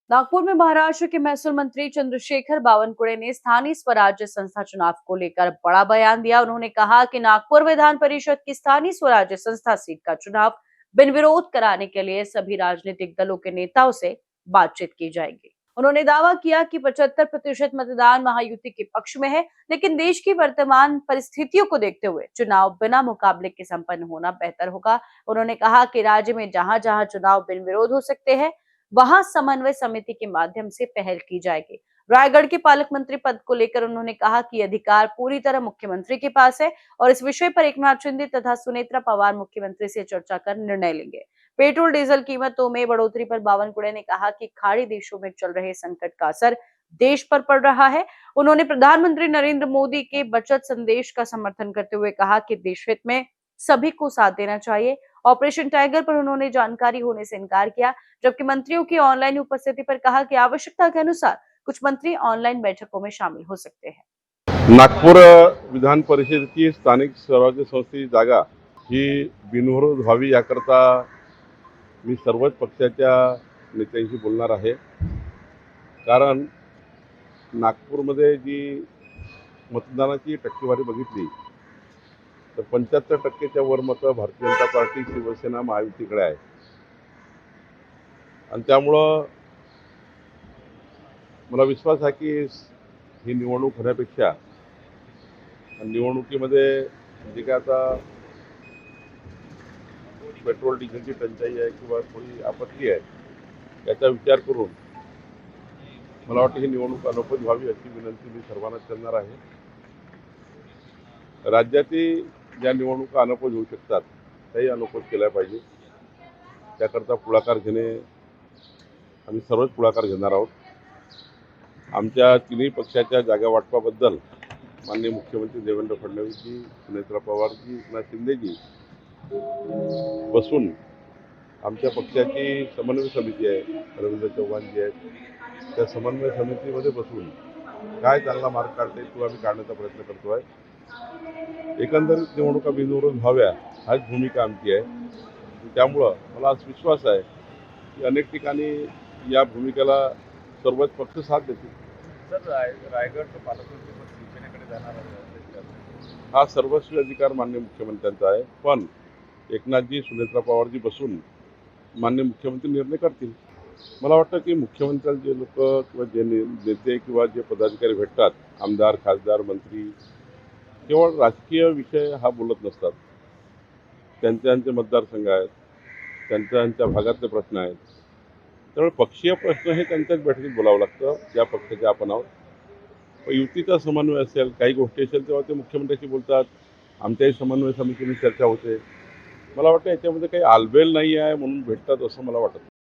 नागपुर में महाराष्ट्र के महसूल मंत्री चंद्रशेखर बावनकुळे ने स्थानीय स्वराज्य संस्था चुनाव को लेकर बड़ा बयान दिया। उन्होंने कहा कि नागपुर विधान परिषद की स्थानीय स्वराज्य संस्था सीट का चुनाव बिन विरोध कराने के लिए सभी राजनीतिक दलों के नेताओं से बातचीत की जाएगी। उन्होंने दावा किया कि 75% मतदान महायुति के पक्ष में है, लेकिन देश की वर्तमान परिस्थितियों को देखते हुए चुनाव बिना मुकाबले के संपन्न होना बेहतर होगा। उन्होंने कहा कि राज्य में जहां जहां चुनाव बिन विरोध हो सकते हैं, वहां समन्वय समिति के माध्यम से पहल की जाएगी। रायगढ़ के पालक मंत्री पद को लेकर उन्होंने कहा कि अधिकार पूरी तरह मुख्यमंत्री के पास है और इस विषय पर एकनाथ शिंदे तथा सुनेत्रा पवार मुख्यमंत्री से चर्चा कर निर्णय लेंगे। पेट्रोल डीजल कीमतों में बढ़ोतरी पर बावनकुळे ने कहा कि खाड़ी देशों में चल रहे संकट का असर देश पर पड़ रहा है। उन्होंने प्रधानमंत्री नरेंद्र मोदी के बचत संदेश का समर्थन करते हुए कहा कि देश हित में सभी को साथ देना चाहिए। ऑपरेशन टाइगर पर उन्होंने जानकारी होने से इनकार किया, जबकि मंत्रियों की ऑनलाइन उपस्थिति पर कहा कि आवश्यकता के अनुसार कुछ मंत्री ऑनलाइन बैठकों में शामिल हो सकते हैं। नागपूर विधान परिषदेची स्थानिक स्वराज्य संस्थेची जागा ही बिनविरोध व्हावी याकरता मी सर्वच पक्षाच्या नेत्यांशी बोलणार आहे। कारण नागपूरमध्ये जी मतदानाची टक्केवारी बघितली तर 75%च्या वर मतं भारतीय जनता पार्टी, शिवसेना, महायुतीकडे आहे आणि त्यामुळं मला विश्वास आहे की ही निवडणूक होण्यापेक्षा निवडणुकीमध्ये जे काय आता पेट्रोल डिझेलची टंचाई आहे किंवा थोडी आपत्ती आहे याचा विचार करून मला वाटतं ही निवडणूक अनौपचारिक व्हावी अशी विनंती मी सर्वांना करणार आहे। राज्यातील ज्या निवडणुका अनौपचारिक होऊ शकतात त्याही अनौपचारिक केल्या पाहिजे। त्याकरता पुढाकार घेणे आम्ही सर्वच पुढाकार घेणार आहोत। आमच्या तिन्ही पक्षाच्या जागा वाटपाबद्दल माननीय मुख्यमंत्री देवेंद्र फडणवीसजी, सुनेत्रा पवारजी, एकनाथ शिंदेजी बसून आमच्या पक्षाची समन्वय समिती आहे, रवींद्र चव्हाणजी आहेत, त्या समन्वय समितीमध्ये बसून काय चांगला मार्ग काढता येईल तो आम्ही काढण्याचा प्रयत्न करतो आहे। एकंदरीत निवडणुका बिनविरोध व्हाव्या हाच भूमिका आमची आहे। त्यामुळं मला विश्वास आहे की अनेक ठिकाणी या भूमिकेला सर्वच पक्ष साथ देतील। सर, रायगडचं पालकमंत्री पद शिवसेनेकडे जाणार आहे, हा सर्वस्वी अधिकार माननीय मुख्यमंत्र्यांचा आहे, पण एकनाथजी, सुनेत्रा पवारजी बसून माननीय मुख्यमंत्री निर्णय करतील। मला वाटतं की मुख्यमंत्र्यांना जे लोक किंवा जे नेते किंवा जे पदाधिकारी भेटतात, आमदार, खासदार, मंत्री, केवळ राजकीय विषय हा बोलत नसतात। त्यांचे मतदारसंघ आहेत, त्यांच्या भागातले प्रश्न आहेत, त्यामुळे पक्षीय प्रश्न हे त्यांच्याच बैठकीत बोलावं लागतं। ज्या पक्षाचे आपण आहोत युतीचा समन्वय असेल, काही गोष्टी असेल तेव्हा ते मुख्यमंत्र्यांशी बोलतात, आमच्याही समन्वय समितीने चर्चा होते। मला वाटतं याच्यामध्ये काही आलबेल नाही आहे म्हणून भेटतात असं मला वाटत नाही।